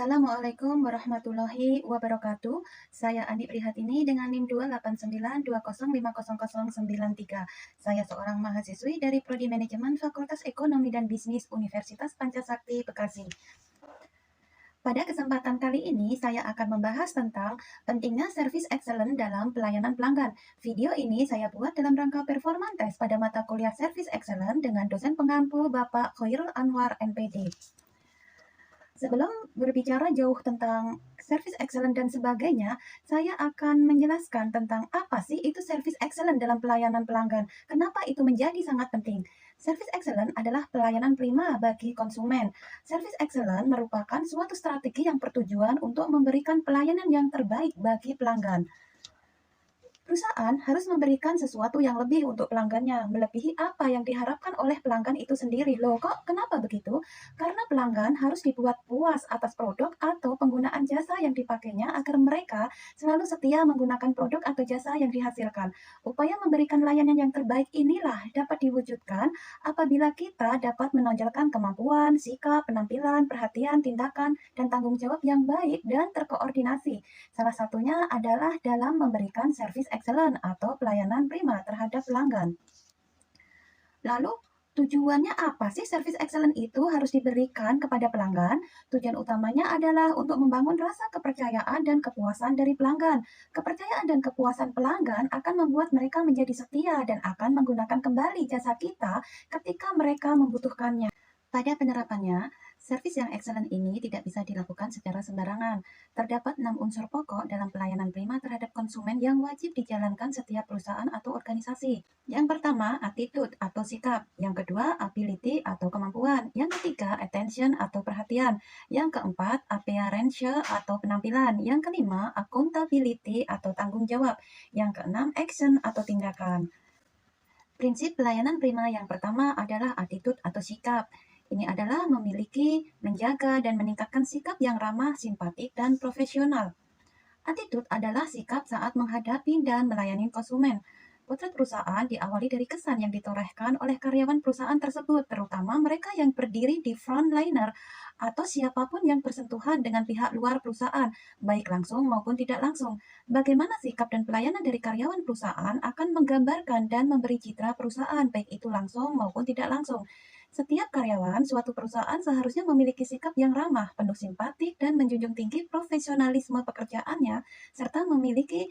Assalamualaikum warahmatullahi wabarakatuh. Saya Andi Prihatini dengan NIM 28920500093. Saya seorang mahasiswi dari Prodi Manajemen Fakultas Ekonomi dan Bisnis Universitas Pancasakti, Bekasi. Pada kesempatan kali ini, saya akan membahas tentang pentingnya service excellent dalam pelayanan pelanggan. Video ini saya buat dalam rangka performance test pada mata kuliah Service Excellent dengan dosen pengampu Bapak Khairul Anwar, MPD. Sebelum berbicara jauh tentang service excellent dan sebagainya, saya akan menjelaskan tentang apa sih itu service excellent dalam pelayanan pelanggan. Kenapa itu menjadi sangat penting? Service excellent adalah pelayanan prima bagi konsumen. Service excellent merupakan suatu strategi yang bertujuan untuk memberikan pelayanan yang terbaik bagi pelanggan. Perusahaan harus memberikan sesuatu yang lebih untuk pelanggannya, melebihi apa yang diharapkan oleh pelanggan itu sendiri. Loh, kok kenapa begitu? Karena pelanggan harus dibuat puas atas produk atau penggunaan jasa yang dipakainya agar mereka selalu setia menggunakan produk atau jasa yang dihasilkan. Upaya memberikan layanan yang terbaik inilah dapat diwujudkan apabila kita dapat menonjolkan kemampuan, sikap, penampilan, perhatian, tindakan, dan tanggung jawab yang baik dan terkoordinasi. Salah satunya adalah dalam memberikan service excellent atau pelayanan prima terhadap pelanggan. Lalu, tujuannya apa sih service excellent itu harus diberikan kepada pelanggan? Tujuan utamanya adalah untuk membangun rasa kepercayaan dan kepuasan dari pelanggan. Kepercayaan dan kepuasan pelanggan akan membuat mereka menjadi setia dan akan menggunakan kembali jasa kita ketika mereka membutuhkannya. Pada penerapannya, servis yang excellent ini tidak bisa dilakukan secara sembarangan. Terdapat 6 unsur pokok dalam pelayanan prima terhadap konsumen yang wajib dijalankan setiap perusahaan atau organisasi. Yang pertama, attitude atau sikap. Yang kedua, ability atau kemampuan. Yang ketiga, attention atau perhatian. Yang keempat, appearance atau penampilan. Yang kelima, accountability atau tanggung jawab. Yang keenam, action atau tindakan. Prinsip pelayanan prima yang pertama adalah attitude atau sikap. Ini adalah memiliki, menjaga, dan meningkatkan sikap yang ramah, simpatik, dan profesional. Attitude adalah sikap saat menghadapi dan melayani konsumen. Potret perusahaan diawali dari kesan yang ditorehkan oleh karyawan perusahaan tersebut, terutama mereka yang berdiri di frontliner atau siapapun yang bersentuhan dengan pihak luar perusahaan, baik langsung maupun tidak langsung. Bagaimana sikap dan pelayanan dari karyawan perusahaan akan menggambarkan dan memberi citra perusahaan, baik itu langsung maupun tidak langsung. Setiap karyawan suatu perusahaan seharusnya memiliki sikap yang ramah, penuh simpatik, dan menjunjung tinggi profesionalisme pekerjaannya, serta memiliki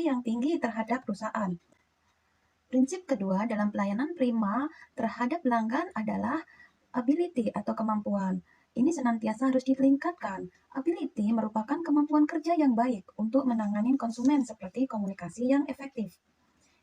yang tinggi terhadap perusahaan. Prinsip kedua dalam pelayanan prima terhadap pelanggan adalah ability atau kemampuan. Ini senantiasa harus ditingkatkan. Ability merupakan kemampuan kerja yang baik untuk menangani konsumen seperti komunikasi yang efektif.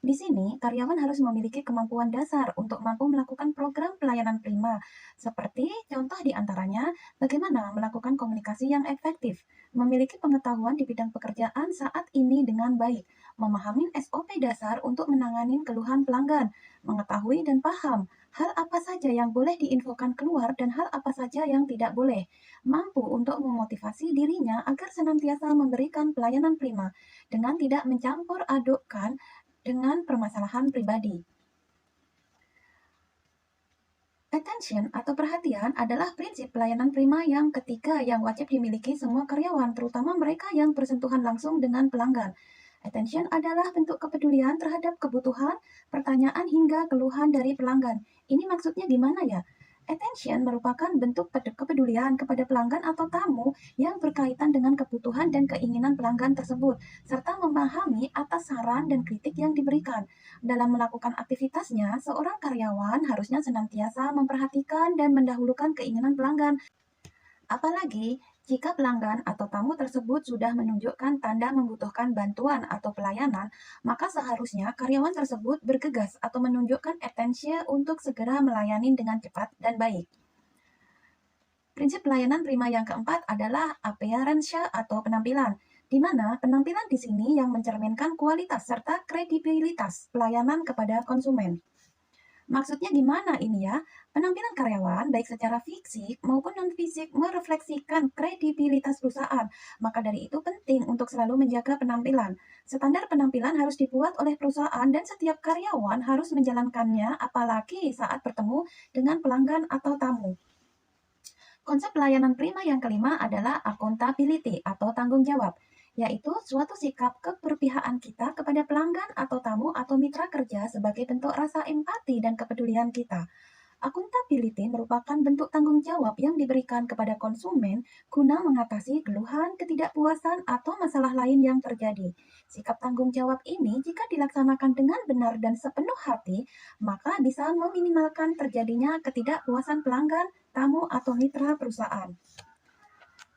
Di sini, karyawan harus memiliki kemampuan dasar untuk mampu melakukan program pelayanan prima, seperti contoh di antaranya bagaimana melakukan komunikasi yang efektif, memiliki pengetahuan di bidang pekerjaan saat ini dengan baik, memahami SOP dasar untuk menangani keluhan pelanggan, mengetahui dan paham hal apa saja yang boleh diinfokan keluar dan hal apa saja yang tidak boleh, mampu untuk memotivasi dirinya agar senantiasa memberikan pelayanan prima dengan tidak mencampur adukkan dengan permasalahan pribadi. Attention atau perhatian adalah prinsip pelayanan prima yang ketiga yang wajib dimiliki semua karyawan, terutama mereka yang bersentuhan langsung dengan pelanggan. Attention adalah bentuk kepedulian terhadap kebutuhan, pertanyaan hingga keluhan dari pelanggan. Ini maksudnya gimana ya? Attention merupakan bentuk kepedulian kepada pelanggan atau tamu yang berkaitan dengan kebutuhan dan keinginan pelanggan tersebut, serta memahami atas saran dan kritik yang diberikan. Dalam melakukan aktivitasnya, seorang karyawan harusnya senantiasa memperhatikan dan mendahulukan keinginan pelanggan. Apalagi jika pelanggan atau tamu tersebut sudah menunjukkan tanda membutuhkan bantuan atau pelayanan, maka seharusnya karyawan tersebut bergegas atau menunjukkan attention untuk segera melayani dengan cepat dan baik. Prinsip pelayanan prima yang keempat adalah appearance atau penampilan, di mana penampilan di sini yang mencerminkan kualitas serta kredibilitas pelayanan kepada konsumen. Maksudnya gimana ini ya? Penampilan karyawan, baik secara fisik maupun non-fisik, merefleksikan kredibilitas perusahaan. Maka dari itu penting untuk selalu menjaga penampilan. Standar penampilan harus dibuat oleh perusahaan dan setiap karyawan harus menjalankannya, apalagi saat bertemu dengan pelanggan atau tamu. Konsep pelayanan prima yang kelima adalah accountability atau tanggung jawab, yaitu suatu sikap keberpihakan kita kepada pelanggan atau tamu atau mitra kerja sebagai bentuk rasa empati dan kepedulian kita. Accountability merupakan bentuk tanggung jawab yang diberikan kepada konsumen guna mengatasi keluhan, ketidakpuasan, atau masalah lain yang terjadi. Sikap tanggung jawab ini, jika dilaksanakan dengan benar dan sepenuh hati, maka bisa meminimalkan terjadinya ketidakpuasan pelanggan, tamu, atau mitra perusahaan.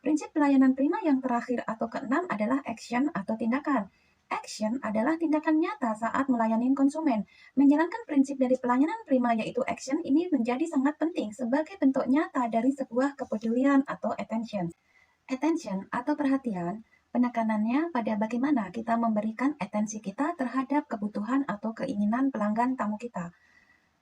Prinsip pelayanan prima yang terakhir atau keenam adalah action atau tindakan. Action adalah tindakan nyata saat melayani konsumen. Menjalankan prinsip dari pelayanan prima yaitu action ini menjadi sangat penting sebagai bentuk nyata dari sebuah kepedulian atau attention. Attention atau perhatian, penekanannya pada bagaimana kita memberikan atensi kita terhadap kebutuhan atau keinginan pelanggan tamu kita.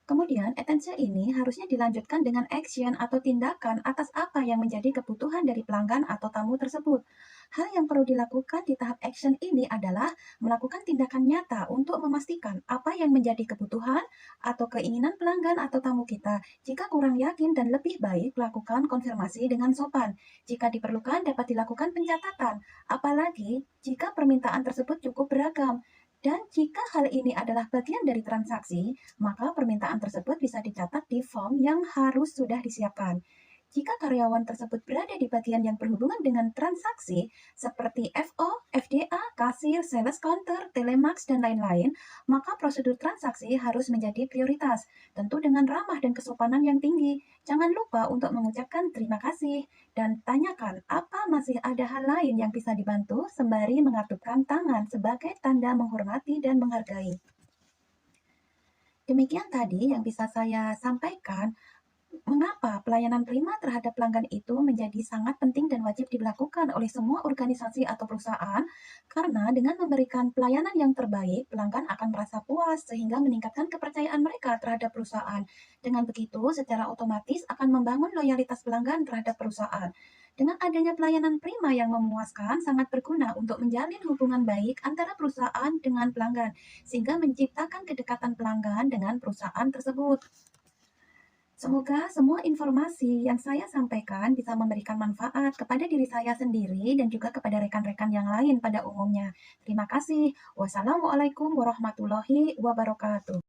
Kemudian, attention ini harusnya dilanjutkan dengan action atau tindakan atas apa yang menjadi kebutuhan dari pelanggan atau tamu tersebut. Hal yang perlu dilakukan di tahap action ini adalah melakukan tindakan nyata untuk memastikan apa yang menjadi kebutuhan atau keinginan pelanggan atau tamu kita. Jika kurang yakin dan lebih baik, lakukan konfirmasi dengan sopan. Jika diperlukan, dapat dilakukan pencatatan, apalagi jika permintaan tersebut cukup beragam. Dan jika hal ini adalah bagian dari transaksi, maka permintaan tersebut bisa dicatat di form yang harus sudah disiapkan. Jika karyawan tersebut berada di bagian yang berhubungan dengan transaksi, seperti FO, FDA, kasir, sales counter, telemax, dan lain-lain, maka prosedur transaksi harus menjadi prioritas, tentu dengan ramah dan kesopanan yang tinggi. Jangan lupa untuk mengucapkan terima kasih, dan tanyakan apa masih ada hal lain yang bisa dibantu sembari mengatupkan tangan sebagai tanda menghormati dan menghargai. Demikian tadi yang bisa saya sampaikan. Mengapa pelayanan prima terhadap pelanggan itu menjadi sangat penting dan wajib dilakukan oleh semua organisasi atau perusahaan? Karena dengan memberikan pelayanan yang terbaik, pelanggan akan merasa puas sehingga meningkatkan kepercayaan mereka terhadap perusahaan. Dengan begitu, secara otomatis akan membangun loyalitas pelanggan terhadap perusahaan. Dengan adanya pelayanan prima yang memuaskan, sangat berguna untuk menjalin hubungan baik antara perusahaan dengan pelanggan, sehingga menciptakan kedekatan pelanggan dengan perusahaan tersebut. Semoga semua informasi yang saya sampaikan bisa memberikan manfaat kepada diri saya sendiri dan juga kepada rekan-rekan yang lain pada umumnya. Terima kasih. Wassalamualaikum warahmatullahi wabarakatuh.